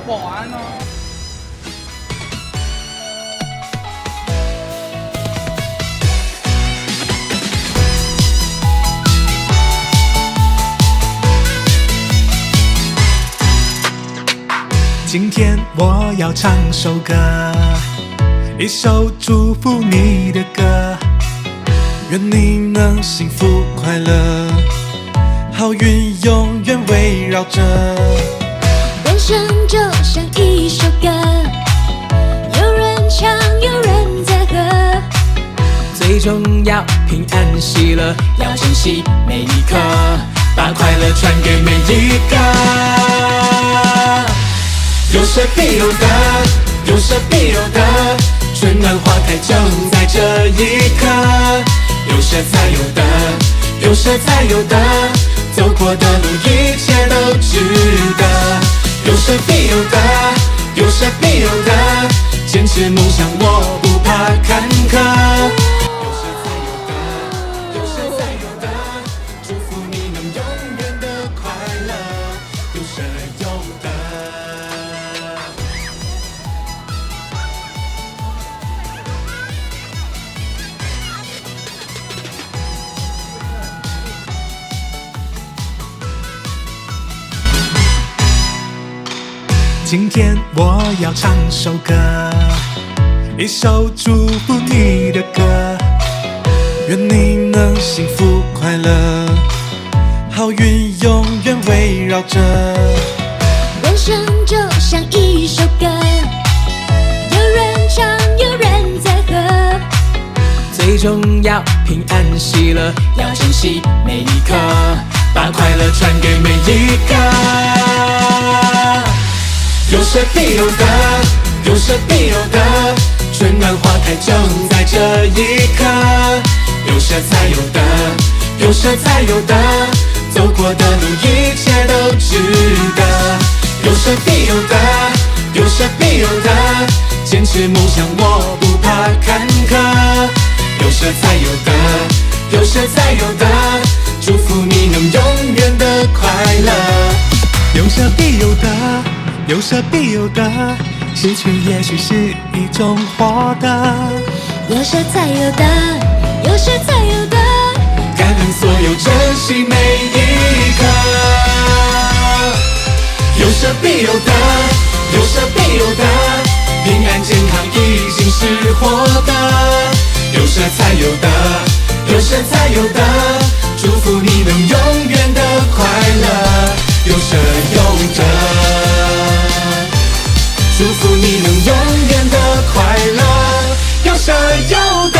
保安呢？今天我要唱首歌，一首祝福你的歌，愿你能幸福快乐，好运永远围绕着。人生就像一首歌，有人唱，有人在和。最重要平安喜乐，要珍惜每一刻，把快乐传给每一个。有舍必有得，有舍必有得，春暖花开就在这一刻。有舍才有得，有舍才有得，走过的路一切都值得。有舍必有得，有舍必有得，坚持梦想我不怕坎坷。有舍才有得，有舍才有得，祝福你能永远的快乐。有舍有得。今天我要唱首歌，一首祝福你的歌，愿你能幸福快乐，好运永远围绕着。人生就像一首歌，有人唱，有人在和。最重要平安喜乐，要珍惜每一刻，把快乐传给每一个。有舍必有得，有舍必有得，春暖花开就在这一刻。有舍才有得，有舍才有得，走过的路一切都值得。有舍必有得，有舍必有得，坚持梦想我不怕坎坷。有舍才有得，有舍才有得，祝福你能永远的快乐。有舍必有得，有舍必有得，失去也许是一种获得。有舍才有得，有舍才有得，感恩所有，珍惜每一刻。有舍必有得，有舍必有得，平安健康已经是获得。有舍才有得，有舍才有得，祝福你能永远的快乐。有舍有得，祝福你能永远的快乐。有舍有得。